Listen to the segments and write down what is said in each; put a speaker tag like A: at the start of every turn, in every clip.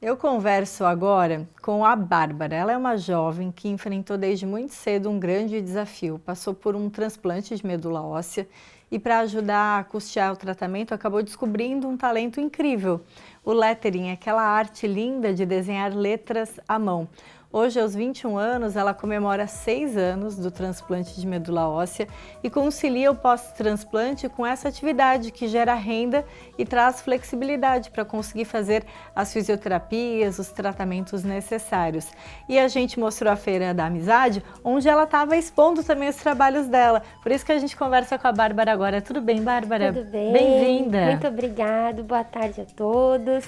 A: Eu converso agora com a Bárbara. Ela é uma jovem que enfrentou desde muito cedo um grande desafio. Passou por um transplante de medula óssea e, para ajudar a custear o tratamento, acabou descobrindo um talento incrível. O lettering, aquela arte linda de desenhar letras à mão. Hoje, aos 21 anos, ela comemora 6 anos do transplante de medula óssea e concilia o pós-transplante com essa atividade que gera renda e traz flexibilidade para conseguir fazer as fisioterapias, os tratamentos necessários. E a gente mostrou a Feira da Amizade, onde ela estava expondo também os trabalhos dela. Por isso que a gente conversa com a Bárbara agora. Tudo bem, Bárbara?
B: Tudo bem.
A: Bem-vinda.
B: Muito obrigada. Boa tarde a todos.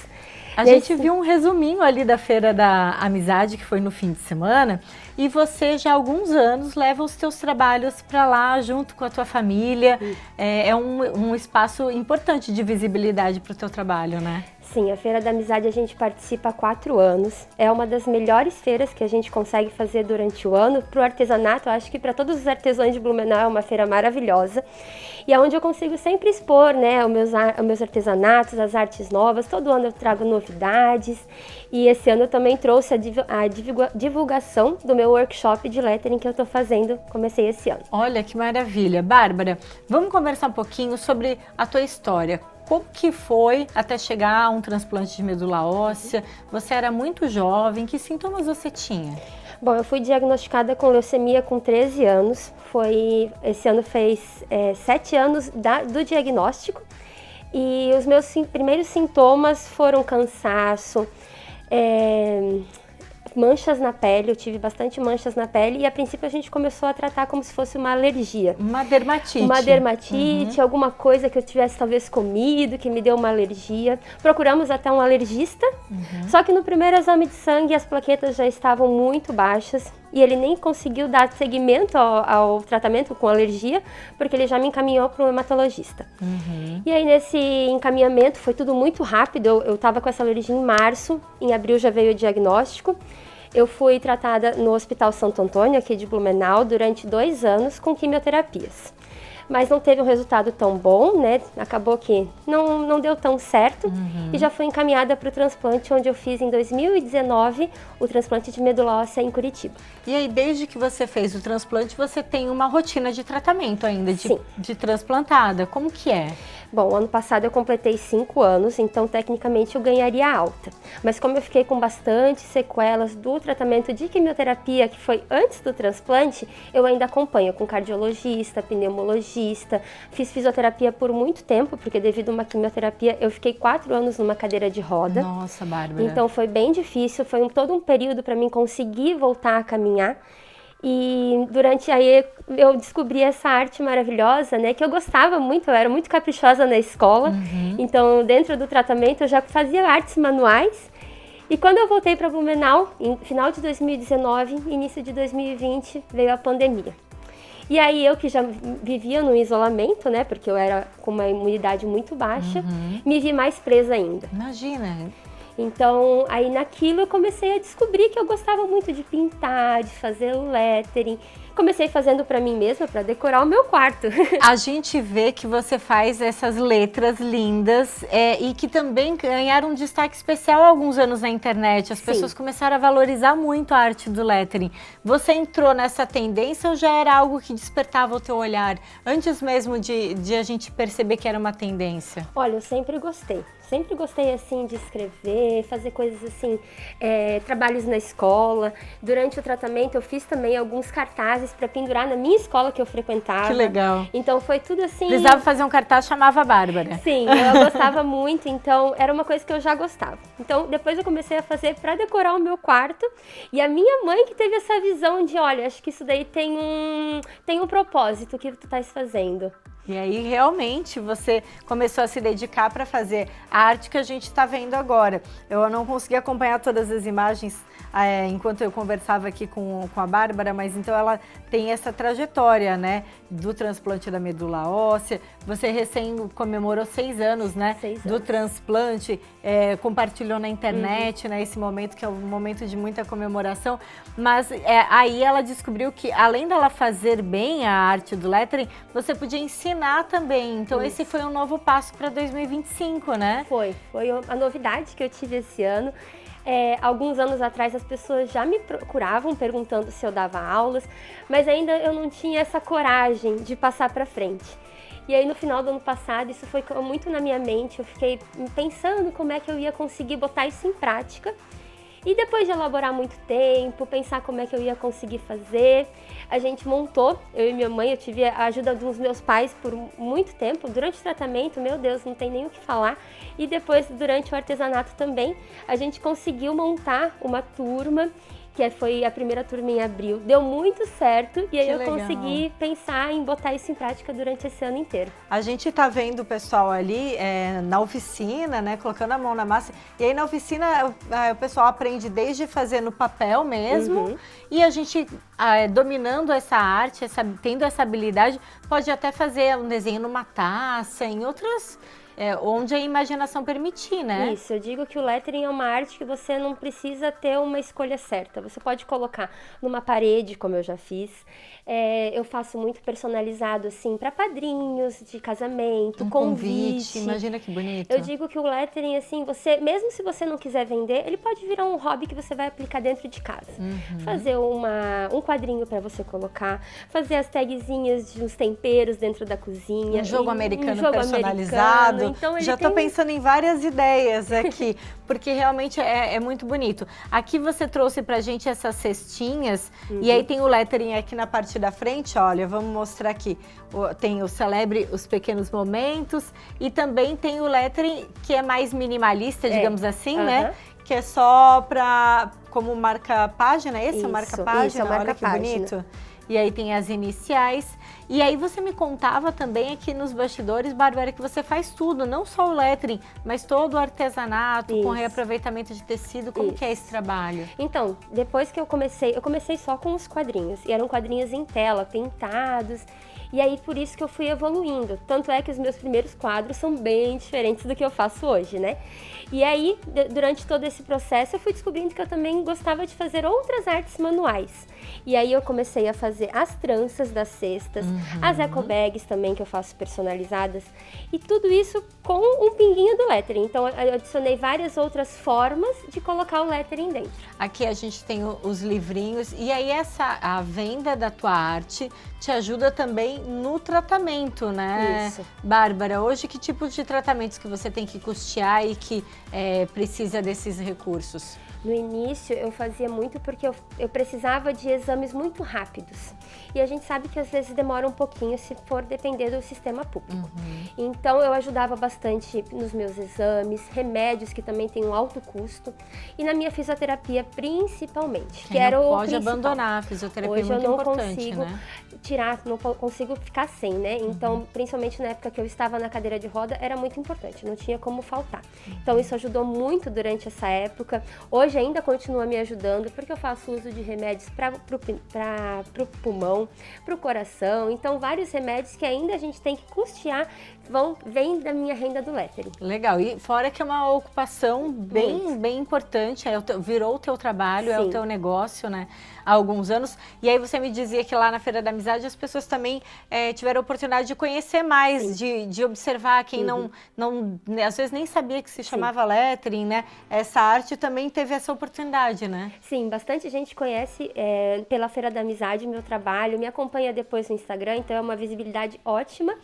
A: A gente viu um resuminho ali da Feira da Amizade, que foi no fim de semana, e você já há alguns anos leva os teus trabalhos para lá junto com a tua família. É um espaço importante de visibilidade para o teu trabalho, né?
B: Sim, a Feira da Amizade a gente participa há 4 anos. É uma das melhores feiras que a gente consegue fazer durante o ano. Para o artesanato, eu acho que para todos os artesãos de Blumenau é uma feira maravilhosa. E é onde eu consigo sempre expor, né, os meus artesanatos, as artes novas. Todo ano eu trago novidades. E esse ano eu também trouxe a divulgação do meu workshop de lettering que eu estou fazendo. Comecei esse ano.
A: Olha que maravilha. Bárbara, vamos conversar um pouquinho sobre a tua história. Como que foi até chegar a um transplante de medula óssea? Você era muito jovem, que sintomas você tinha?
B: Bom, eu fui diagnosticada com leucemia com 13 anos. Esse ano fez 7 anos do diagnóstico. E os meus primeiros sintomas foram cansaço, manchas na pele. Eu tive bastante manchas na pele e a princípio a gente começou a tratar como se fosse uma alergia.
A: Uma dermatite.
B: Uma dermatite, alguma coisa que eu tivesse talvez comido, que me deu uma alergia. Procuramos até um alergista, só que no primeiro exame de sangue as plaquetas já estavam muito baixas e ele nem conseguiu dar seguimento ao tratamento com alergia, porque ele já me encaminhou para um hematologista. E aí nesse encaminhamento foi tudo muito rápido. Eu estava com essa alergia em março, em abril já veio o diagnóstico. Eu fui tratada no Hospital Santo Antônio, aqui de Blumenau, durante 2 anos com quimioterapias. Mas não teve um resultado tão bom, né? Acabou que não deu tão certo e já fui encaminhada para o transplante, onde eu fiz em 2019 o transplante de medula óssea em Curitiba.
A: E aí, desde que você fez o transplante, você tem uma rotina de tratamento ainda, de transplantada. Como que é?
B: Bom, ano passado eu completei 5 anos, então tecnicamente eu ganharia alta. Mas como eu fiquei com bastante sequelas do tratamento de quimioterapia, que foi antes do transplante, eu ainda acompanho com cardiologista, pneumologista. Fiz fisioterapia por muito tempo, porque devido a uma quimioterapia eu fiquei 4 anos numa cadeira de roda.
A: Nossa, Bárbara.
B: Então foi bem difícil, foi todo um período para mim conseguir voltar a caminhar. E durante aí eu descobri essa arte maravilhosa, né, que eu gostava muito, eu era muito caprichosa na escola. Então dentro do tratamento eu já fazia artes manuais. E quando eu voltei para Blumenau, em final de 2019, início de 2020, veio a pandemia. E aí eu que já vivia no isolamento, né, porque eu era com uma imunidade muito baixa, me vi mais presa ainda.
A: Imagina.
B: Então, aí naquilo eu comecei a descobrir que eu gostava muito de pintar, de fazer lettering. Comecei fazendo para mim mesma, para decorar o meu quarto.
A: A gente vê que você faz essas letras lindas e que também ganharam um destaque especial há alguns anos na internet. As pessoas começaram a valorizar muito a arte do lettering. Você entrou nessa tendência ou já era algo que despertava o teu olhar? Antes mesmo de a gente perceber que era uma tendência?
B: Olha, eu sempre gostei. Sempre gostei, assim, de escrever, fazer coisas assim, trabalhos na escola. Durante o tratamento eu fiz também alguns cartazes para pendurar na minha escola que eu frequentava.
A: Que legal.
B: Então foi tudo assim...
A: Precisava fazer um cartaz, chamava a Bárbara.
B: Sim, eu gostava muito, então era uma coisa que eu já gostava. Então depois eu comecei a fazer para decorar o meu quarto. E a minha mãe que teve essa visão de, olha, acho que isso daí tem um propósito que tu estás fazendo.
A: E aí, realmente, você começou a se dedicar para fazer a arte que a gente está vendo agora. Eu não consegui acompanhar todas as imagens enquanto eu conversava aqui com a Bárbara, mas então ela tem essa trajetória, né, do transplante da medula óssea. Você recém comemorou 6 anos, né,
B: 6 anos.
A: do transplante, compartilhou na internet, né, esse momento que é um momento de muita comemoração. Mas aí ela descobriu que, além dela fazer bem a arte do lettering, você podia ensinar também. Então esse foi um novo passo para 2025, né?
B: Foi a novidade que eu tive esse ano. Alguns anos atrás as pessoas já me procuravam perguntando se eu dava aulas, mas ainda eu não tinha essa coragem de passar para frente. E aí no final do ano passado isso foi muito na minha mente, eu fiquei pensando como é que eu ia conseguir botar isso em prática. E depois de elaborar muito tempo, pensar como é que eu ia conseguir fazer, a gente montou, eu e minha mãe, eu tive a ajuda dos meus pais por muito tempo, durante o tratamento, meu Deus, não tem nem o que falar. E depois, durante o artesanato também, a gente conseguiu montar uma turma, que foi a primeira turma em abril. Deu muito certo e aí eu consegui pensar em botar isso em prática durante esse ano inteiro.
A: A gente tá vendo o pessoal ali na oficina, né, colocando a mão na massa. E aí na oficina o pessoal aprende desde fazer no papel mesmo. E a gente, dominando essa arte, tendo essa habilidade, pode até fazer um desenho numa taça, em outras... onde a imaginação permitir, né?
B: Isso, eu digo que o lettering é uma arte que você não precisa ter uma escolha certa. Você pode colocar numa parede, como eu já fiz. Eu faço muito personalizado, assim, para padrinhos de casamento, convite.
A: Imagina que bonito.
B: Eu digo que o lettering, assim, mesmo se você não quiser vender, ele pode virar um hobby que você vai aplicar dentro de casa. Fazer um quadrinho para você colocar, fazer as tagzinhas de uns temperos dentro da cozinha.
A: Um jogo americano personalizado.
B: Então,
A: já estou pensando em várias ideias aqui, porque realmente é muito bonito. Aqui você trouxe pra gente essas cestinhas, e aí tem o lettering aqui na parte da frente, olha, vamos mostrar aqui. Tem o Celebre os Pequenos Momentos, e também tem o lettering que é mais minimalista, digamos assim, né? Que é só como marca-página, esse é o marca-página?
B: Isso, é o marca-página.
A: Olha que bonito. E aí tem as iniciais. E aí você me contava também aqui nos bastidores, Bárbara, que você faz tudo, não só o lettering, mas todo o artesanato, com reaproveitamento de tecido. Como que é esse trabalho?
B: Então, depois que eu comecei só com os quadrinhos. E eram quadrinhos em tela, pintados. E aí, por isso que eu fui evoluindo. Tanto é que os meus primeiros quadros são bem diferentes do que eu faço hoje, né? E aí, durante todo esse processo, eu fui descobrindo que eu também gostava de fazer outras artes manuais. E aí eu comecei a fazer as tranças das cestas, as eco bags também, que eu faço personalizadas. E tudo isso com um pinguinho do lettering. Então, eu adicionei várias outras formas de colocar o lettering dentro.
A: Aqui a gente tem os livrinhos. E aí, a venda da tua arte te ajuda também no tratamento, né?
B: Isso.
A: Bárbara, hoje que tipos de tratamentos que você tem que custear e que precisa desses recursos?
B: No início eu fazia muito porque eu precisava de exames muito rápidos. E a gente sabe que às vezes demora um pouquinho se for depender do sistema público. Então eu ajudava bastante nos meus exames, remédios que também têm um alto custo. E na minha fisioterapia principalmente, que era o
A: pode
B: principal.
A: Abandonar a fisioterapia.
B: Hoje
A: muito
B: eu não
A: importante,
B: consigo
A: né?
B: tirar, não consigo ficar sem, né? Então, principalmente na época que eu estava na cadeira de roda, era muito importante, não tinha como faltar. Então isso ajudou muito durante essa época. Hoje ainda continua me ajudando, porque eu faço uso de remédios para o pulmão, para o coração. Então, vários remédios que ainda a gente tem que custear vêm da minha renda do lettering.
A: Legal. E fora que é uma ocupação bem importante, virou o teu trabalho, é o teu negócio, né? Há alguns anos. E aí você me dizia que lá na Feira da Amizade as pessoas também tiveram a oportunidade de conhecer mais, de observar quem não, às vezes nem sabia que se chamava lettering, né? Essa arte também teve essa oportunidade, né? Sim,
B: bastante gente conhece pela Feira da Amizade meu trabalho, me acompanha depois no Instagram, então é uma visibilidade ótima.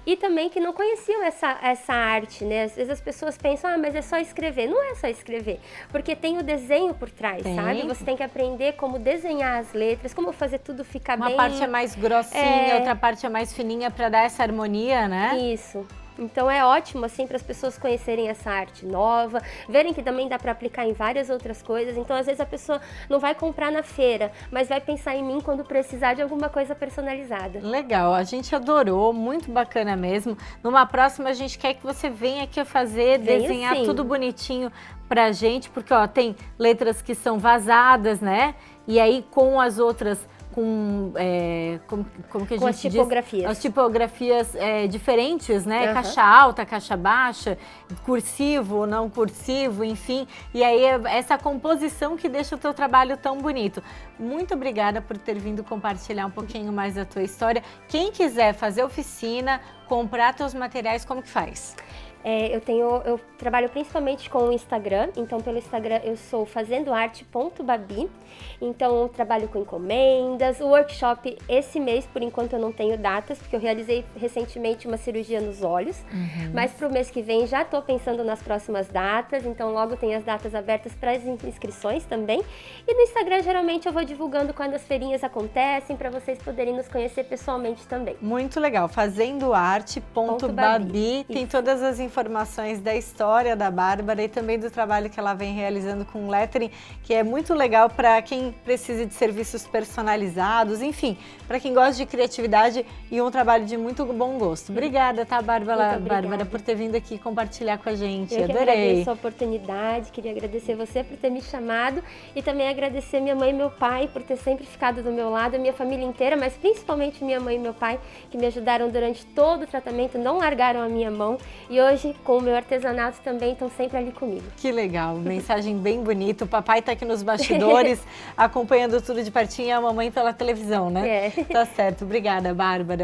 B: E também que não conheciam essa arte, né? Às vezes as pessoas pensam, mas é só escrever. Não é só escrever, porque tem o desenho por trás, sabe? Você tem que aprender como desenhar as letras, como fazer tudo ficar bem...
A: Uma parte é mais grossinha, outra parte é mais fininha para dar essa harmonia, né?
B: Isso. Então é ótimo, assim, para as pessoas conhecerem essa arte nova, verem que também dá para aplicar em várias outras coisas. Então, às vezes, a pessoa não vai comprar na feira, mas vai pensar em mim quando precisar de alguma coisa personalizada.
A: Legal, a gente adorou, muito bacana mesmo. Numa próxima, a gente quer que você venha aqui fazer, desenhar tudo bonitinho pra gente, porque, ó, tem letras que são vazadas, né? E aí, com as outras... como que a gente
B: as tipografias.
A: As tipografias diferentes, né? Caixa alta, caixa baixa, cursivo, não cursivo, enfim. E aí essa composição que deixa o teu trabalho tão bonito. Muito obrigada por ter vindo compartilhar um pouquinho mais da tua história. Quem quiser fazer oficina, comprar teus materiais, como que faz?
B: Eu trabalho principalmente com o Instagram, então pelo Instagram eu sou fazendoarte.babi, então eu trabalho com encomendas, o workshop esse mês, por enquanto eu não tenho datas, porque eu realizei recentemente uma cirurgia nos olhos, mas para o mês que vem já estou pensando nas próximas datas, então logo tem as datas abertas para as inscrições também, e no Instagram geralmente eu vou divulgando quando as feirinhas acontecem, para vocês poderem nos conhecer pessoalmente também.
A: Muito legal, fazendoarte.babi, tem todas as informações da história da Bárbara e também do trabalho que ela vem realizando com lettering, que é muito legal para quem precisa de serviços personalizados, enfim, para quem gosta de criatividade e um trabalho de muito bom gosto. Obrigada, tá, Bárbara, por ter vindo aqui compartilhar com a gente.
B: Eu
A: adorei.
B: Que agradeço a oportunidade, queria agradecer você por ter me chamado e também agradecer minha mãe e meu pai por ter sempre ficado do meu lado, a minha família inteira, mas principalmente minha mãe e meu pai, que me ajudaram durante todo o tratamento, não largaram a minha mão e hoje, com o meu artesanato, também estão sempre ali comigo.
A: Que legal, mensagem bem bonita. O papai tá aqui nos bastidores, acompanhando tudo de pertinho, e a mamãe pela televisão, né?
B: É.
A: Tá certo. Obrigada, Bárbara.